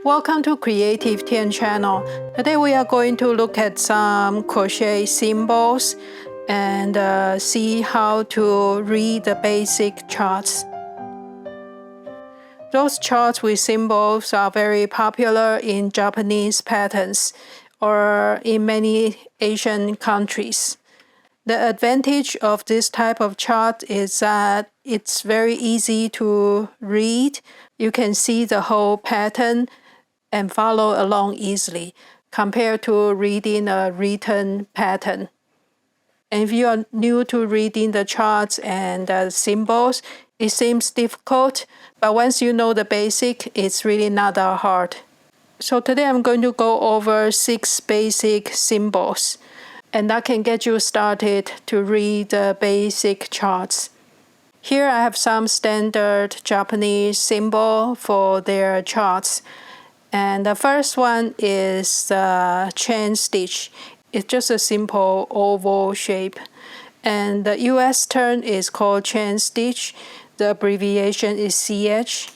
Welcome to Creative Tien channel. Today we are going to look at some crochet symbols and see how to read the basic charts. Those charts with symbols are very popular in Japanese patterns or in many Asian countries. The advantage of this type of chart is that it's very easy to read. You can see the whole pattern and follow along easily compared to reading a written pattern. And if you are new to reading the charts and the symbols, it seems difficult, but once you know the basic, it's really not that hard. So today I'm going to go over 6 basic symbols, and that can get you started to read the basic charts. Here I have some standard Japanese symbol for their charts. And the first one is the chain stitch. It's just a simple oval shape. And the US term is called chain stitch. The abbreviation is CH.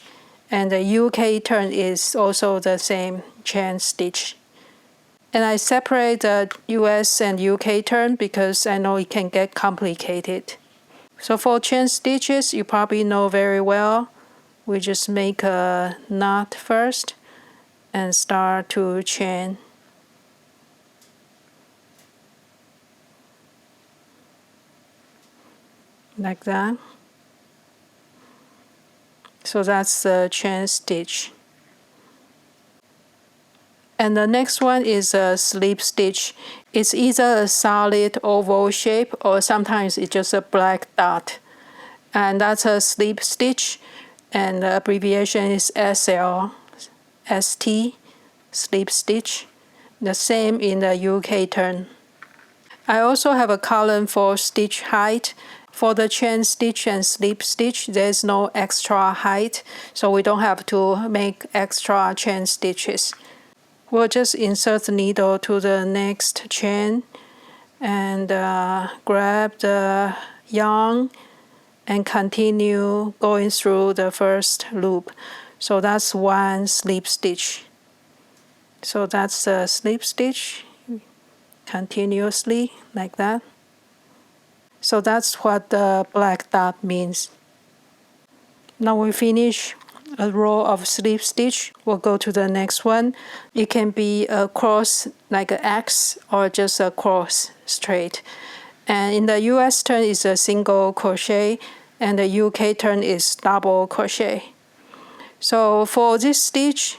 And the UK term is also the same, chain stitch. And I separate the US and UK term because I know it can get complicated. So for chain stitches, you probably know very well. We just make a knot first and start to chain. Like that. So that's the chain stitch. And the next one is a slip stitch. It's either a solid oval shape or sometimes it's just a black dot. And that's a slip stitch, and the abbreviation is ST, slip stitch. The same in the UK term. I also have a column for stitch height. For the chain stitch and slip stitch, there's no extra height, so we don't have to make extra chain stitches. We'll just insert the needle to the next chain and grab the yarn and continue going through the first loop. So that's one slip stitch. So that's a slip stitch continuously like that. So that's what the black dot means. Now we finish a row of slip stitch. We'll go to the next one. It can be a cross like an X or just a cross straight. And in the US turn is a single crochet and the UK turn is double crochet. So for this stitch,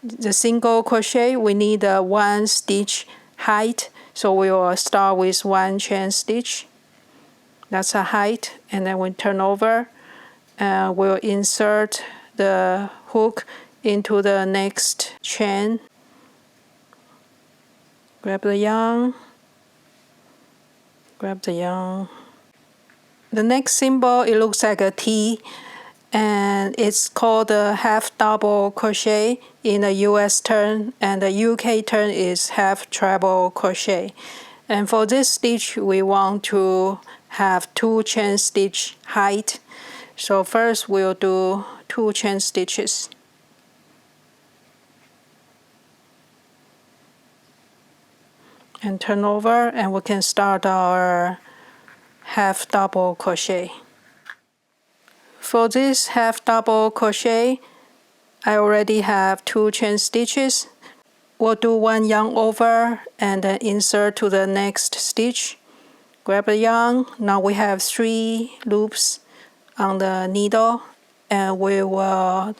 the single crochet, we need a 1 stitch height. So we will start with 1 chain stitch. That's a height, and then we turn over. We'll insert the hook into the next chain. Grab the yarn. Grab the yarn. The next symbol, it looks like a T, and it's called a half double crochet in the US turn, and the UK turn is half treble crochet. And for this stitch, we want to have 2 chain stitch height. So first we'll do 2 chain stitches. And turn over, and we can start our half double crochet. For this half double crochet, I already have 2 chain stitches. We'll do 1 yarn over and then insert to the next stitch. Grab the yarn. Now we have 3 loops on the needle, and we will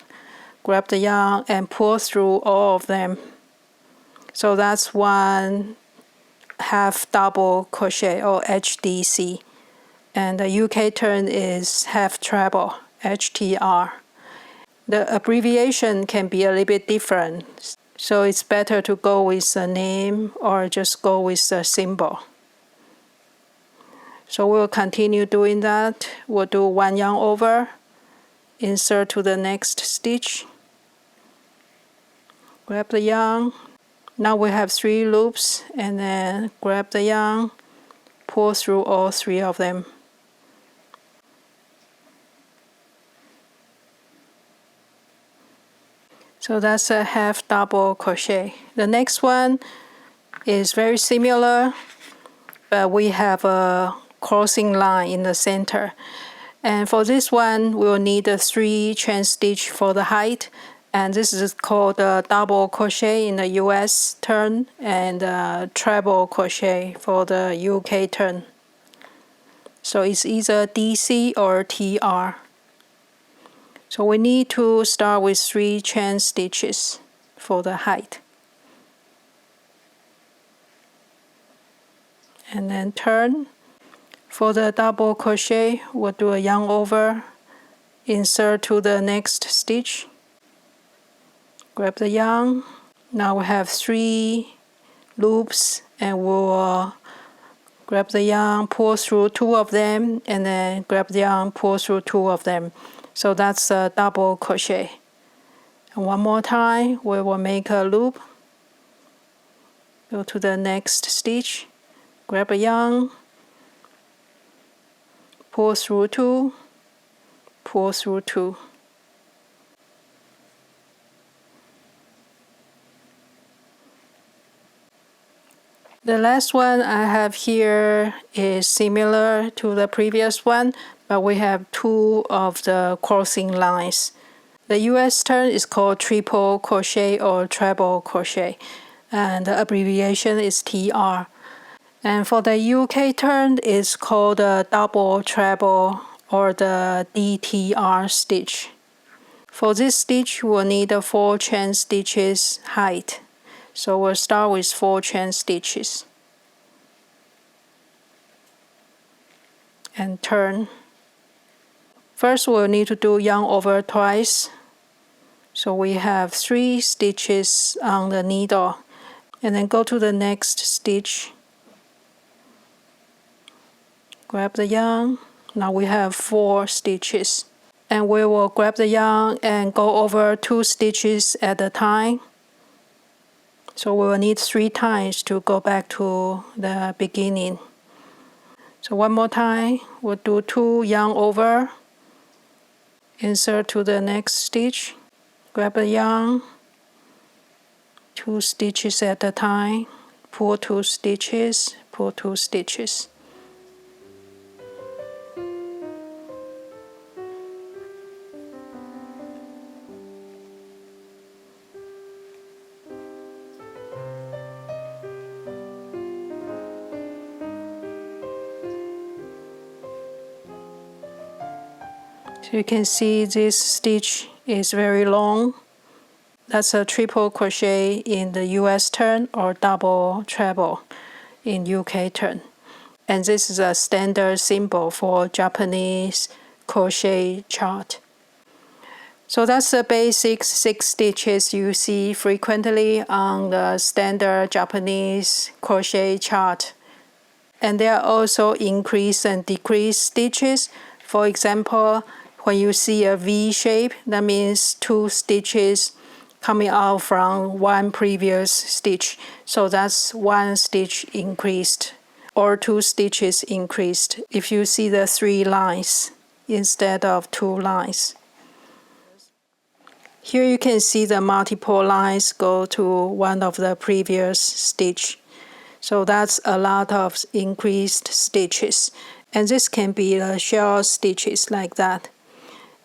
grab the yarn and pull through all of them. So that's 1 half double crochet or HDC. And the UK term is half treble, HTR. The abbreviation can be a little bit different, so it's better to go with the name or just go with the symbol. So we'll continue doing that. We'll do 1 yarn over, insert to the next stitch, grab the yarn. Now we have 3 loops, and then grab the yarn, pull through all 3 of them. So that's a half double crochet. The next one is very similar, but we have a crossing line in the center. And for this one, we'll need a 3 chain stitch for the height. And this is called a double crochet in the US turn and treble crochet for the UK turn. So it's either DC or TR. So we need to start with 3 chain stitches for the height. And then turn. For the double crochet, we'll do a yarn over, insert to the next stitch, grab the yarn. Now we have 3 loops, and we'll grab the yarn, pull through 2 of them, and then grab the yarn, pull through 2 of them. So that's a double crochet. And one more time, we will make a loop, go to the next stitch, grab a yarn, pull through 2, pull through 2. The last one I have here is similar to the previous one, but we have 2 of the crossing lines. The US turn is called triple crochet or treble crochet, and the abbreviation is TR. And for the UK turn, it's called a double treble or the DTR stitch. For this stitch, we'll need a 4 chain stitches height. So we'll start with 4 chain stitches. And turn. First, we'll need to do yarn over twice. So we have 3 stitches on the needle. And then go to the next stitch. Grab the yarn. Now we have 4 stitches. And we will grab the yarn and go over 2 stitches at a time. So we will need 3 times to go back to the beginning. So one more time, we'll do 2 yarn over, insert to the next stitch, grab the yarn, 2 stitches at a time, pull 2 stitches, pull 2 stitches. So you can see this stitch is very long. That's a triple crochet in the US turn or double treble in UK turn. And this is a standard symbol for Japanese crochet chart. So that's the basic 6 stitches you see frequently on the standard Japanese crochet chart. And there are also increase and decrease stitches. For example, when you see a V shape, that means 2 stitches coming out from one previous stitch. So that's 1 stitch increased or 2 stitches increased if you see the 3 lines instead of 2 lines. Here you can see the multiple lines go to one of the previous stitch. So that's a lot of increased stitches. And this can be the shell stitches like that.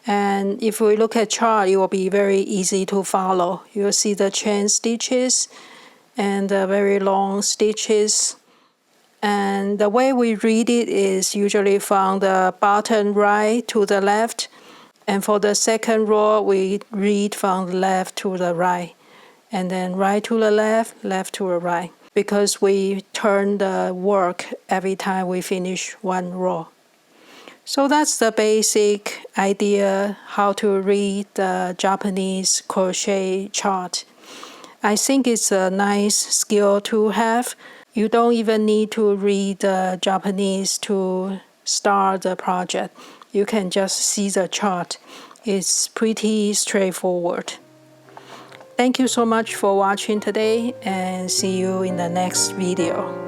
And if we look at chart, it will be very easy to follow. You'll see the chain stitches and the very long stitches. And the way we read it is usually from the bottom right to the left. And for the second row, we read from the left to the right. And then right to the left, left to the right. Because we turn the work every time we finish one row. So that's the basic idea how to read the Japanese crochet chart. I think it's a nice skill to have. You don't even need to read the Japanese to start the project. You can just see the chart. It's pretty straightforward. Thank you so much for watching today and see you in the next video.